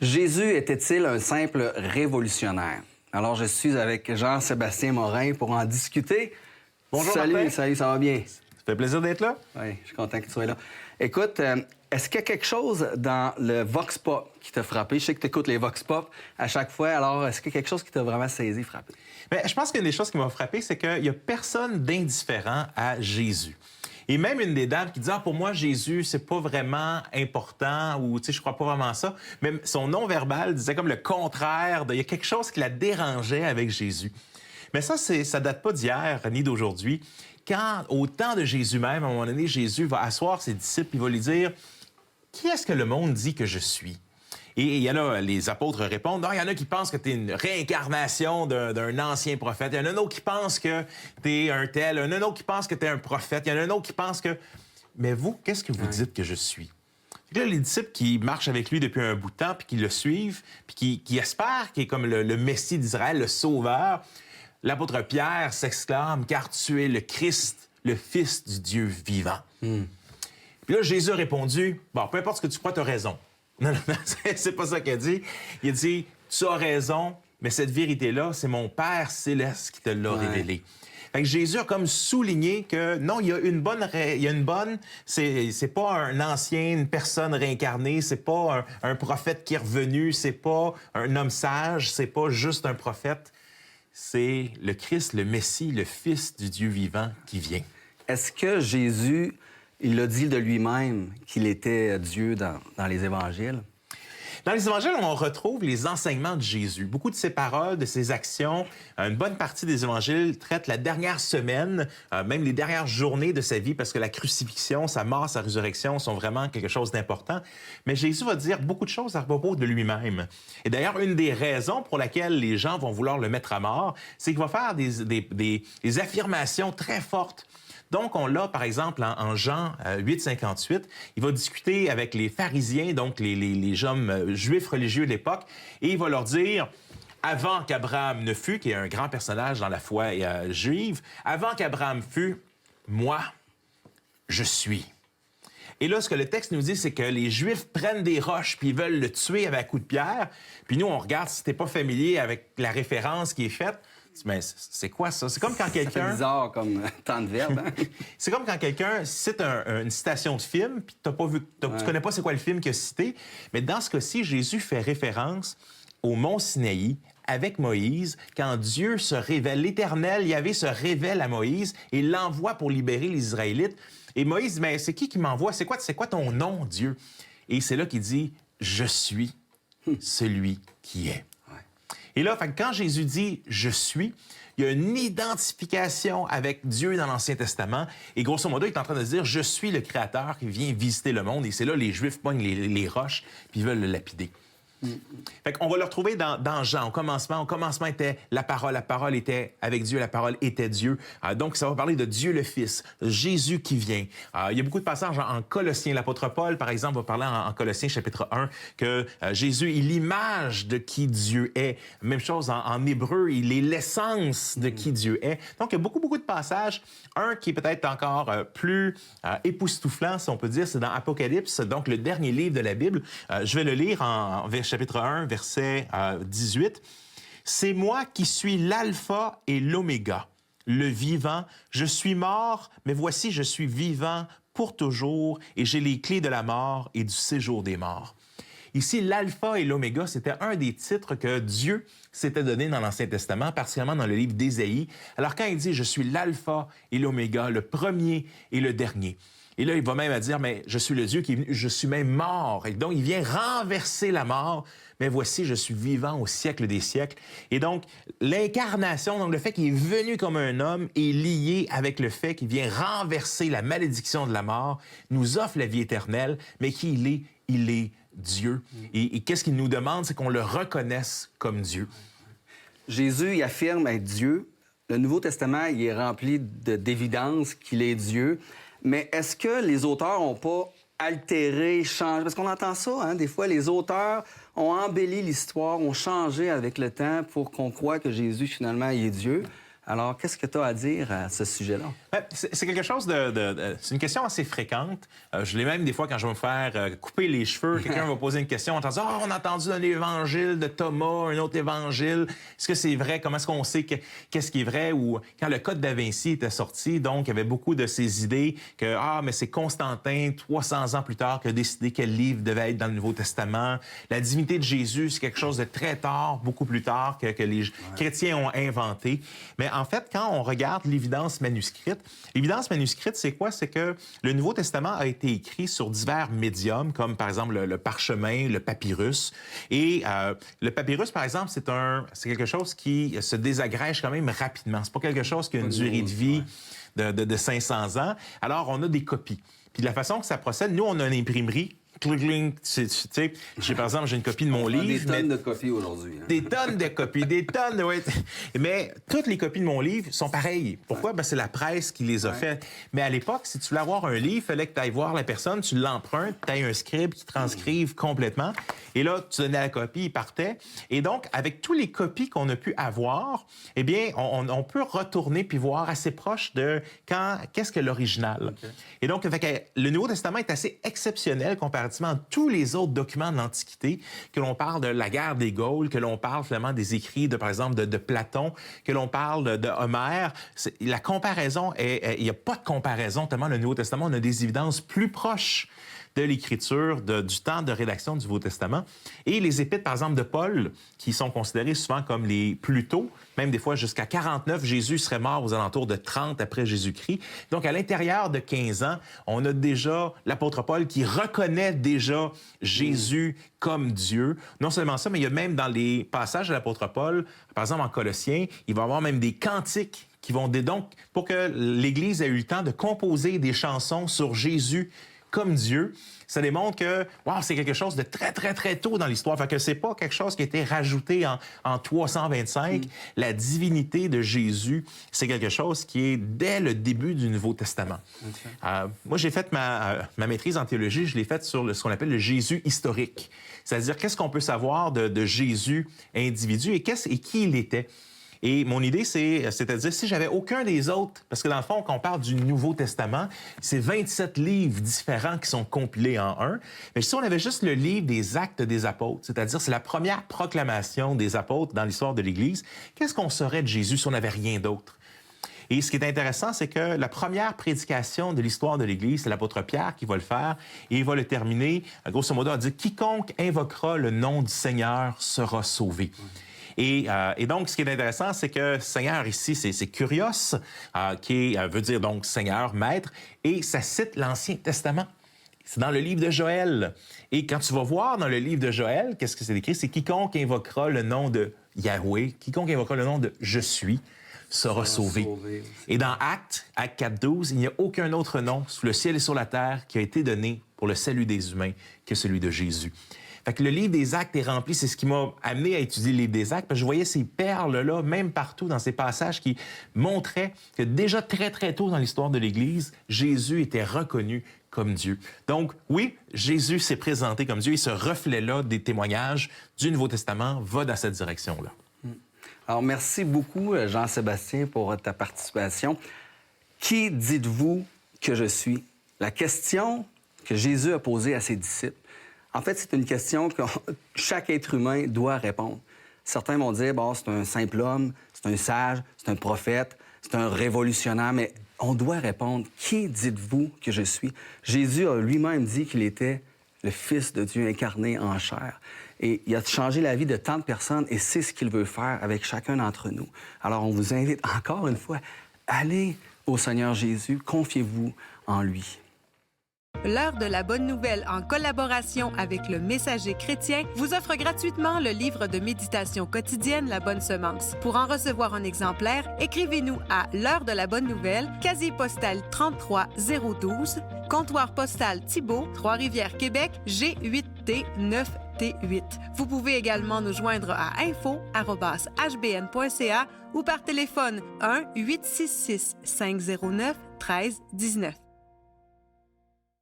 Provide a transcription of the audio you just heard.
Jésus était-il un simple révolutionnaire? Alors, je suis avec Jean-Sébastien Morin pour en discuter. Bonjour, Salut, Martin. salut, ça va bien? Ça fait plaisir d'être là. Oui, je suis content que tu sois là. Écoute, est-ce qu'il y a quelque chose dans le Vox Pop qui t'a frappé? Je sais que tu écoutes les Vox Pop à chaque fois, alors est-ce qu'il y a quelque chose qui t'a vraiment saisi, frappé? Bien, je pense qu'une des choses qui m'a frappé, c'est qu'il n'y a personne d'indifférent à Jésus. Et même une des dames qui dit « Ah, pour moi, Jésus, c'est pas vraiment important » ou « Tu sais, je crois pas vraiment à ça ». Même son non-verbal disait comme le contraire. Il y a quelque chose qui la dérangeait avec Jésus. Mais ça date pas d'hier ni d'aujourd'hui. Quand, au temps de Jésus même, à un moment donné, Jésus va asseoir ses disciples, il va lui dire « Qui est-ce que le monde dit que je suis? » Et il y en a, les apôtres répondent, il y en a qui pensent que tu es une réincarnation d'un ancien prophète. Il y en a un autre qui pense que tu es un tel. Il y en a un autre qui pense que tu es un prophète. Il y en a un autre qui pense que... Mais vous, qu'est-ce que vous dites que je suis? Et là, les disciples qui marchent avec lui depuis un bout de temps, puis qui le suivent, puis qui espèrent qu'il est comme le Messie d'Israël, le Sauveur, l'apôtre Pierre s'exclame, « Car tu es le Christ, le Fils du Dieu vivant. Puis là, Jésus a répondu, « Bon, peu importe ce que tu crois, tu as raison. » Non, c'est pas ça qu'il a dit. Il a dit, tu as raison, mais cette vérité-là, c'est mon Père céleste qui te l'a révélée. Fait que Jésus a comme souligné que non, il y a une bonne, c'est pas un ancien, une personne réincarnée, c'est pas un prophète qui est revenu, c'est pas un homme sage, c'est pas juste un prophète, c'est le Christ, le Messie, le Fils du Dieu vivant qui vient. Est-ce que Jésus, il a dit de lui-même qu'il était Dieu dans les évangiles? Dans les évangiles, on retrouve les enseignements de Jésus. Beaucoup de ses paroles, de ses actions, une bonne partie des évangiles traitent la dernière semaine, même les dernières journées de sa vie, parce que la crucifixion, sa mort, sa résurrection sont vraiment quelque chose d'important. Mais Jésus va dire beaucoup de choses à propos de lui-même. Et d'ailleurs, une des raisons pour laquelle les gens vont vouloir le mettre à mort, c'est qu'il va faire des affirmations très fortes. Donc, on l'a, par exemple, en Jean 8, 58, il va discuter avec les pharisiens, donc les hommes juifs religieux de l'époque, et il va leur dire, avant qu'Abraham ne fût, qui est un grand personnage dans la foi juive, avant qu'Abraham fût, moi, je suis. Et là, ce que le texte nous dit, c'est que les Juifs prennent des roches puis ils veulent le tuer avec un coup de pierre. Puis nous, on regarde, si t'es pas familier avec la référence qui est faite, mais c'est quoi ça? C'est comme quand quelqu'un... Ça fait bizarre comme tant de verbes, hein? C'est comme quand quelqu'un cite une citation de film, puis t'as pas vu, tu connais pas c'est quoi le film qu'il a cité. Mais dans ce cas-ci, Jésus fait référence au mont Sinaï avec Moïse, quand Dieu se révèle, l'Éternel, Yahvé se révèle à Moïse et l'envoie pour libérer les Israélites. Et Moïse dit, mais c'est qui m'envoie? C'est quoi ton nom, Dieu? Et c'est là qu'il dit, je suis celui qui est. Et là, quand Jésus dit « je suis », il y a une identification avec Dieu dans l'Ancien Testament. Et grosso modo, il est en train de dire « je suis le Créateur qui vient visiter le monde ». Et c'est là les Juifs pognent les roches puis ils veulent le lapider. Fait qu'on va le retrouver dans Jean. Au commencement était la parole était avec Dieu, la parole était Dieu. Donc, ça va parler de Dieu le Fils, Jésus qui vient. Il y a beaucoup de passages en Colossiens. L'apôtre Paul, par exemple, va parler en Colossiens chapitre 1 que Jésus est l'image de qui Dieu est. Même chose en hébreu, il est l'essence de qui Dieu est. Donc, il y a beaucoup de passages. Un qui est peut-être encore plus époustouflant, si on peut dire, c'est dans Apocalypse, donc le dernier livre de la Bible. Je vais le lire en chapitre 1, verset 18. « C'est moi qui suis l'alpha et l'oméga, le vivant. Je suis mort, mais voici, je suis vivant pour toujours, et j'ai les clés de la mort et du séjour des morts. » Ici, l'alpha et l'oméga, c'était un des titres que Dieu s'était donné dans l'Ancien Testament, particulièrement dans le livre d'Ésaïe. Alors, quand il dit « je suis l'alpha et l'oméga, le premier et le dernier », et là, il va même à dire, mais je suis le Dieu qui est venu, je suis même mort. Et donc, il vient renverser la mort. Mais voici, je suis vivant au siècle des siècles. Et donc, l'incarnation, donc le fait qu'il est venu comme un homme, est lié avec le fait qu'il vient renverser la malédiction de la mort, nous offre la vie éternelle, mais qui il est Dieu. Et qu'est-ce qu'il nous demande? C'est qu'on le reconnaisse comme Dieu. Jésus, il affirme être Dieu. Le Nouveau Testament, il est rempli d'évidence qu'il est Dieu. Mais est-ce que les auteurs n'ont pas altéré, changé? Parce qu'on entend ça, hein? Des fois, les auteurs ont embelli l'histoire, ont changé avec le temps pour qu'on croie que Jésus, finalement, il est Dieu. Alors, qu'est-ce que tu as à dire à ce sujet-là? C'est quelque chose c'est une question assez fréquente. Je l'ai même des fois quand je vais me faire couper les cheveux. Quelqu'un va poser une question en disant on a entendu un évangile de Thomas, un autre évangile. Est-ce que c'est vrai? Comment est-ce qu'on sait qu'est-ce qui est vrai? Ou quand le Code da Vinci était sorti, donc il y avait beaucoup de ces idées que mais c'est Constantin, 300 ans plus tard, qui a décidé quel livre devait être dans le Nouveau Testament. La divinité de Jésus, c'est quelque chose de très tard, beaucoup plus tard, que les chrétiens ont inventé. Mais en fait, quand on regarde l'évidence manuscrite, c'est quoi? C'est que le Nouveau Testament a été écrit sur divers médiums, comme par exemple le parchemin, le papyrus. Et le papyrus, par exemple, c'est quelque chose qui se désagrège quand même rapidement. C'est pas quelque chose qui a une durée de vie de 500 ans. Alors, on a des copies. Puis de la façon que ça procède, nous, on a une imprimerie. Tu sais, par exemple, j'ai une copie de mon livre. Des tonnes de copies aujourd'hui. Hein? Des tonnes de copies, des tonnes de... Ouais. Mais toutes les copies de mon livre sont pareilles. Pourquoi? C'est la presse qui les a faites. Mais à l'époque, si tu voulais avoir un livre, il fallait que tu ailles voir la personne, tu l'empruntes, tu ailles un scribe qui transcrive complètement. Et là, tu donnais la copie, il partait. Et donc, avec toutes les copies qu'on a pu avoir, eh bien, on peut retourner puis voir assez proche de qu'est-ce que l'original. Okay. Et donc, le Nouveau Testament est assez exceptionnel comparativement à tous les autres documents de l'Antiquité, que l'on parle de la guerre des Gaules, que l'on parle finalement des écrits, par exemple, de Platon, que l'on parle de Homère. La comparaison, il n'y a pas de comparaison, tellement le Nouveau Testament, on a des évidences plus proches de l'écriture, du temps de rédaction du Nouveau Testament. Et les épîtres, par exemple, de Paul, qui sont considérés souvent comme les plus tôt, même des fois jusqu'à 49, Jésus serait mort aux alentours de 30 après Jésus-Christ. Donc, à l'intérieur de 15 ans, on a déjà l'apôtre Paul qui reconnaît déjà Jésus comme Dieu. Non seulement ça, mais il y a même dans les passages de l'apôtre Paul, par exemple en Colossiens, il va y avoir même des cantiques qui vont... Donc, pour que l'Église ait eu le temps de composer des chansons sur Jésus comme Dieu, ça démontre que c'est quelque chose de très, très, très tôt dans l'histoire. Fait que c'est pas quelque chose qui a été rajouté en 325. La divinité de Jésus, c'est quelque chose qui est dès le début du Nouveau Testament. Moi, j'ai fait ma maîtrise en théologie, je l'ai faite sur ce qu'on appelle le Jésus historique. C'est-à-dire, qu'est-ce qu'on peut savoir de Jésus individu et qui il était. Et mon idée, c'est-à-dire, si j'avais aucun des autres, parce que dans le fond, quand on parle du Nouveau Testament, c'est 27 livres différents qui sont compilés en un. Mais si on avait juste le livre des Actes des Apôtres, c'est-à-dire, c'est la première proclamation des apôtres dans l'histoire de l'Église, qu'est-ce qu'on saurait de Jésus si on n'avait rien d'autre? Et ce qui est intéressant, c'est que la première prédication de l'histoire de l'Église, c'est l'apôtre Pierre qui va le faire, et il va le terminer, grosso modo, à dire « Quiconque invoquera le nom du Seigneur sera sauvé ». Et donc, ce qui est intéressant, c'est que Seigneur ici, c'est Kurios, qui veut dire donc Seigneur, Maître, et ça cite l'Ancien Testament. C'est dans le livre de Joël. Et quand tu vas voir dans le livre de Joël, qu'est-ce que c'est écrit? C'est quiconque invoquera le nom de Yahweh, quiconque invoquera le nom de Je suis, sera sauvé. Et dans Actes 4.12, il n'y a aucun autre nom sous le ciel et sur la terre qui a été donné pour le salut des humains que celui de Jésus. Fait que le livre des Actes est rempli, c'est ce qui m'a amené à étudier le livre des Actes, parce que je voyais ces perles-là, même partout dans ces passages qui montraient que déjà très, très tôt dans l'histoire de l'Église, Jésus était reconnu comme Dieu. Donc, oui, Jésus s'est présenté comme Dieu et ce reflet-là des témoignages du Nouveau Testament va dans cette direction-là. Alors, merci beaucoup, Jean-Sébastien, pour ta participation. Qui dites-vous que je suis? La question que Jésus a posée à ses disciples. En fait, c'est une question que chaque être humain doit répondre. Certains vont dire, c'est un simple homme, c'est un sage, c'est un prophète, c'est un révolutionnaire, mais on doit répondre, qui dites-vous que je suis? Jésus a lui-même dit qu'il était le Fils de Dieu incarné en chair. Et il a changé la vie de tant de personnes et c'est ce qu'il veut faire avec chacun d'entre nous. Alors, on vous invite encore une fois, allez au Seigneur Jésus, confiez-vous en lui. L'heure de la bonne nouvelle, en collaboration avec le Messager chrétien, vous offre gratuitement le livre de méditation quotidienne La Bonne Semence. Pour en recevoir un exemplaire, écrivez-nous à l'heure de la bonne nouvelle, casier postal 33012, comptoir postal Thibault, Trois-Rivières, Québec, G8T9T8. Vous pouvez également nous joindre à info@hbn.ca ou par téléphone 1-866-509-1319.